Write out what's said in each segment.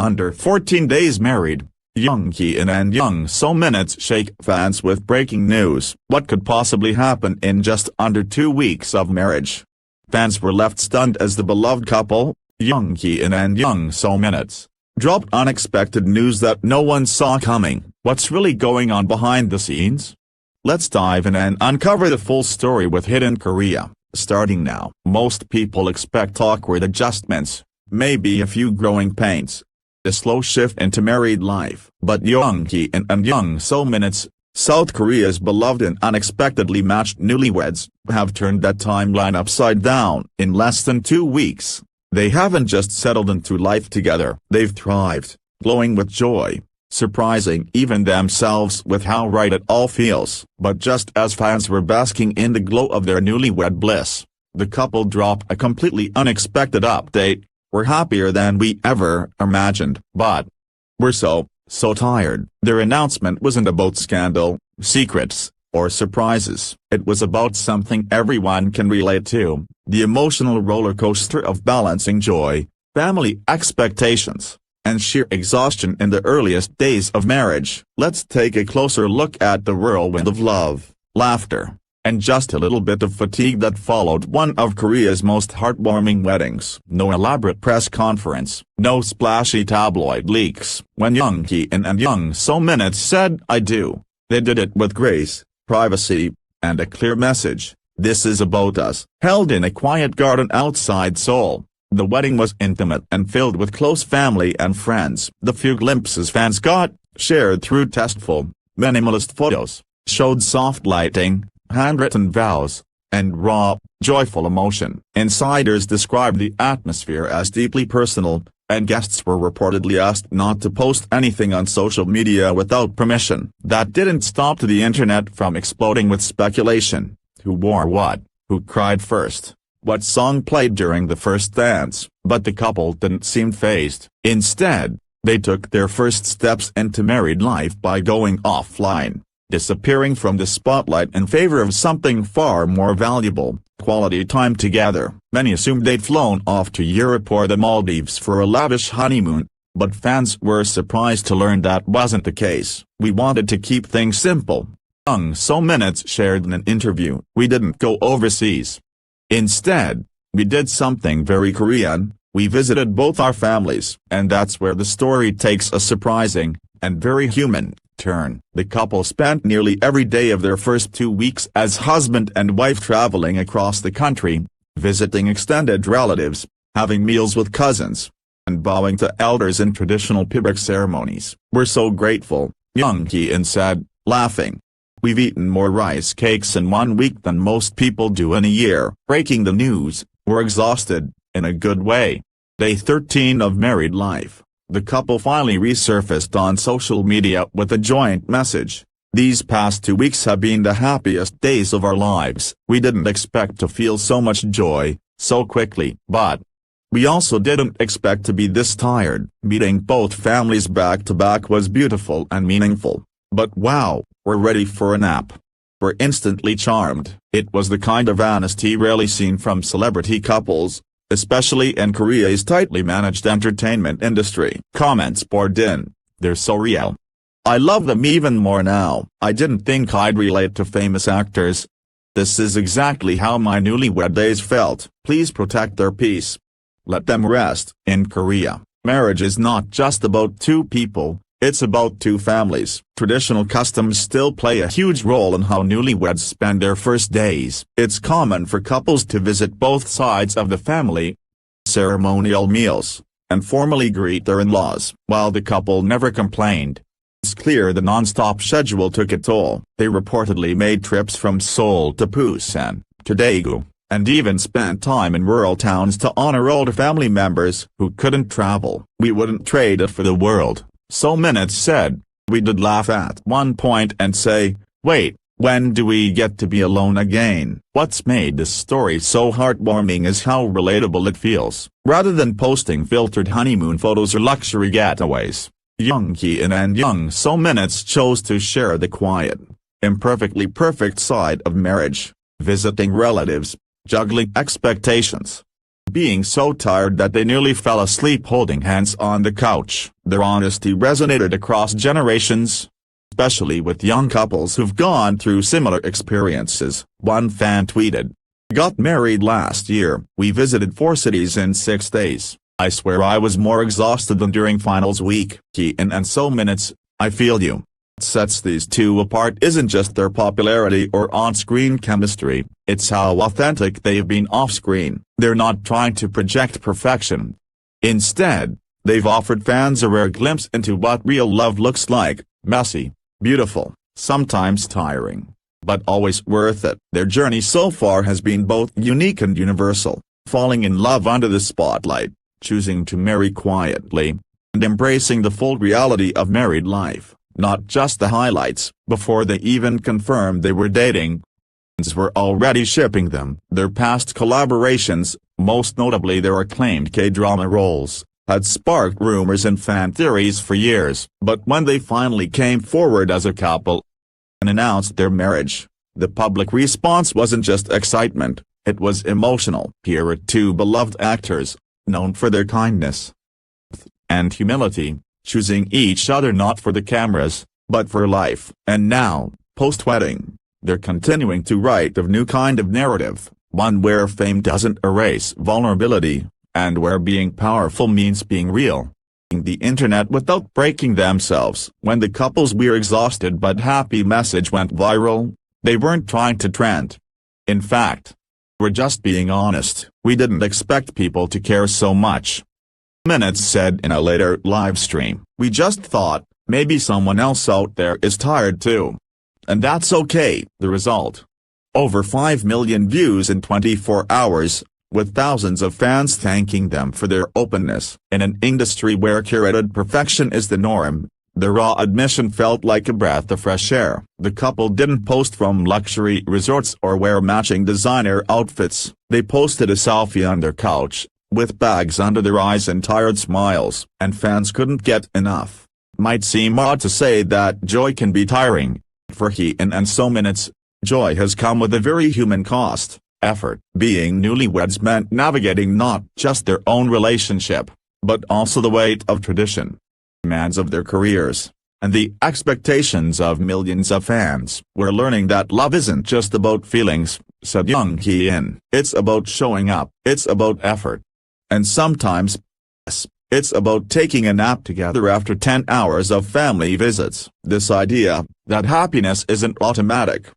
Under 14 days married, Jung Hae and Jung So Minutes shake fans with breaking news. What could possibly happen in just under 2 weeks of marriage? Fans were left stunned as the beloved couple, Jung Hae and Jung So Minutes, dropped unexpected news that no one saw coming. What's really going on behind the scenes? Let's dive in and uncover the full story with Hidden Korea. Starting now. Most people expect awkward adjustments, maybe a few growing pains, a slow shift into married life. But Jung Hae and Jung So Minutes, South Korea's beloved and unexpectedly matched newlyweds, have turned that timeline upside down. In less than 2 weeks, they haven't just settled into life together. They've thrived, glowing with joy, surprising even themselves with how right it all feels. But just as fans were basking in the glow of their newlywed bliss, the couple dropped a completely unexpected update. "We're happier than we ever imagined, but we're so tired." Their announcement wasn't about scandal, secrets, or surprises. It was about something everyone can relate to: the emotional roller coaster of balancing joy, family expectations, and sheer exhaustion in the earliest days of marriage. Let's take a closer look at the whirlwind of love, laughter, and just a little bit of fatigue that followed one of Korea's most heartwarming weddings. No elaborate press conference, no splashy tabloid leaks. When Jung Hae and Jung So Minutes said "I do," they did it with grace, privacy, and a clear message: "This is about us." Held in a quiet garden outside Seoul, the wedding was intimate and filled with close family and friends. The few glimpses fans got, shared through tasteful, minimalist photos, showed soft lighting, handwritten vows, and raw, joyful emotion. Insiders described the atmosphere as deeply personal, and guests were reportedly asked not to post anything on social media without permission. That didn't stop the internet from exploding with speculation. Who wore what? Who cried first? What song played during the first dance? But the couple didn't seem fazed. Instead, they took their first steps into married life by going offline, disappearing from the spotlight in favor of something far more valuable: quality time together. Many assumed they'd flown off to Europe or the Maldives for a lavish honeymoon, but fans were surprised to learn that wasn't the case. "We wanted to keep things simple," Jung So Minutes shared in an interview. "We didn't go overseas. Instead, we did something very Korean: we visited both our families." And that's where the story takes a surprising, and very human, turn. The couple spent nearly every day of their first 2 weeks as husband and wife traveling across the country, visiting extended relatives, having meals with cousins, and bowing to elders in traditional public ceremonies. "We're so grateful," Jung Hae said, laughing. "We've eaten more rice cakes in 1 week than most people do in a year." Breaking the news: "We're exhausted, in a good way." Day 13 of married life, the couple finally resurfaced on social media with a joint message: "These past 2 weeks have been the happiest days of our lives. We didn't expect to feel so much joy, so quickly. But we also didn't expect to be this tired." Meeting both families back to back was beautiful and meaningful. But wow, we're ready for a nap. We're instantly charmed. It was the kind of honesty rarely seen from celebrity couples, especially in Korea's tightly managed entertainment industry. Comments poured in: "They're so real. I love them even more now. I didn't think I'd relate to famous actors. This is exactly how my newlywed days felt. Please protect their peace. Let them rest." In Korea, marriage is not just about two people, it's about two families. Traditional customs still play a huge role in how newlyweds spend their first days. It's common for couples to visit both sides of the family, ceremonial meals, and formally greet their in-laws. While the couple never complained, it's clear the non-stop schedule took a toll. They reportedly made trips from Seoul to Busan, to Daegu, and even spent time in rural towns to honor older family members who couldn't travel. "We wouldn't trade it for the world," So Minutes said. "We did laugh at one point and say, wait, when do we get to be alone again?" What's made this story so heartwarming is how relatable it feels. Rather than posting filtered honeymoon photos or luxury getaways, Jung Hae and Jung So Minutes chose to share the quiet, imperfectly perfect side of marriage, visiting relatives, juggling expectations, being so tired that they nearly fell asleep holding hands on the couch. Their honesty resonated across generations, especially with young couples who've gone through similar experiences. One fan tweeted, "Got married last year. We visited 4 cities in 6 days. I swear I was more exhausted than during finals week. And so minutes, I feel you." What sets these two apart isn't just their popularity or on-screen chemistry, it's how authentic they've been off-screen. They're not trying to project perfection. Instead, they've offered fans a rare glimpse into what real love looks like: messy, beautiful, sometimes tiring, but always worth it. Their journey so far has been both unique and universal, falling in love under the spotlight, choosing to marry quietly, and embracing the full reality of married life, not just the highlights. Before they even confirmed they were dating, fans were already shipping them. Their past collaborations, most notably their acclaimed K-drama roles, had sparked rumors and fan theories for years. But when they finally came forward as a couple and announced their marriage, the public response wasn't just excitement, it was emotional. Here are two beloved actors, known for their kindness and humility, choosing each other not for the cameras, but for life. And now, post-wedding, they're continuing to write a new kind of narrative, one where fame doesn't erase vulnerability, and where being powerful means being real. The internet without breaking themselves. When the couple's "we're exhausted but happy" message went viral, they weren't trying to trend. In fact, "We're just being honest. We didn't expect people to care so much." Minutes said in a later live stream, "We just thought, maybe someone else out there is tired too. And that's okay." The result? Over 5 million views in 24 hours, with thousands of fans thanking them for their openness. In an industry where curated perfection is the norm, the raw admission felt like a breath of fresh air. The couple didn't post from luxury resorts or wear matching designer outfits. They posted a selfie on their couch, with bags under their eyes and tired smiles, and fans couldn't get enough. Might seem odd to say that joy can be tiring. For Hae and So Minutes, joy has come with a very human cost: effort. Being newlyweds meant navigating not just their own relationship, but also the weight of tradition, demands of their careers, and the expectations of millions of fans. "We're learning that love isn't just about feelings," said Jung Hae. "It's about showing up. It's about effort. And sometimes, it's about taking a nap together after 10 hours of family visits." This idea, that happiness isn't automatic,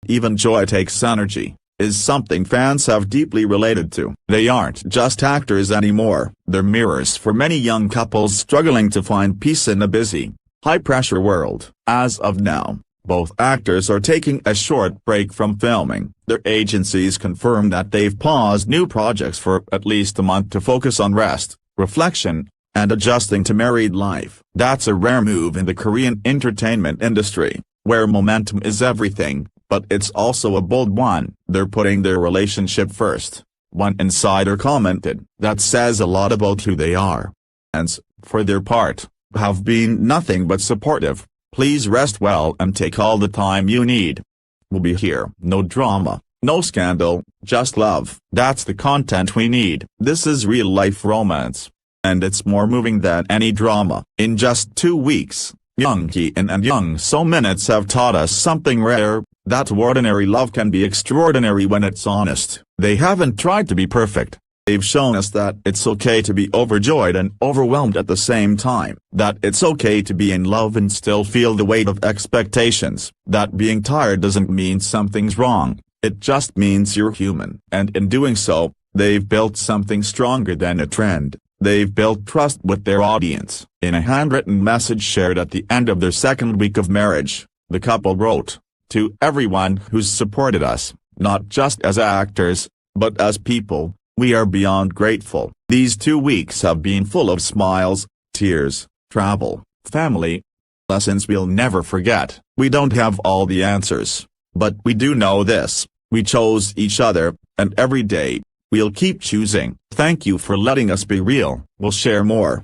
even joy takes energy, is something fans have deeply related to. They aren't just actors anymore. They're mirrors for many young couples struggling to find peace in a busy, high-pressure world. As of now, both actors are taking a short break from filming. Their agencies confirm that they've paused new projects for at least a month to focus on rest, reflection, and adjusting to married life. That's a rare move in the Korean entertainment industry, where momentum is everything, but it's also a bold one. They're putting their relationship first. One insider commented, "That says a lot about who they are." And, for their part, have been nothing but supportive. "Please rest well and take all the time you need. We'll be here." No drama, no scandal, just love. That's the content we need. This is real-life romance. And it's more moving than any drama. In just 2 weeks, Jung Hae and So Minutes have taught us something rare: that ordinary love can be extraordinary when it's honest. They haven't tried to be perfect. They've shown us that it's okay to be overjoyed and overwhelmed at the same time. That it's okay to be in love and still feel the weight of expectations. That being tired doesn't mean something's wrong, it just means you're human. And in doing so, they've built something stronger than a trend. They've built trust with their audience. In a handwritten message shared at the end of their second week of marriage, the couple wrote, "To everyone who's supported us, not just as actors, but as people, we are beyond grateful. These 2 weeks have been full of smiles, tears, travel, family, lessons we'll never forget. We don't have all the answers, but we do know this: we chose each other, and every day, we'll keep choosing. Thank you for letting us be real." We'll share more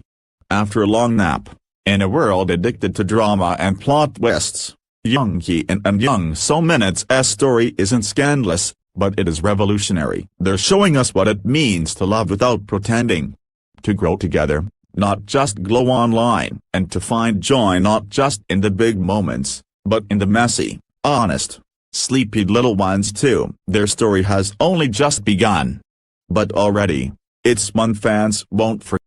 after a long nap. In a world addicted to drama and plot twists, Jung Hae and So Minutes' story isn't scandalous, but it is revolutionary. They're showing us what it means to love without pretending. To grow together, not just glow online, and to find joy not just in the big moments, but in the messy, honest, sleepy little ones too. Their story has only just begun. But already, it's one fans won't forget.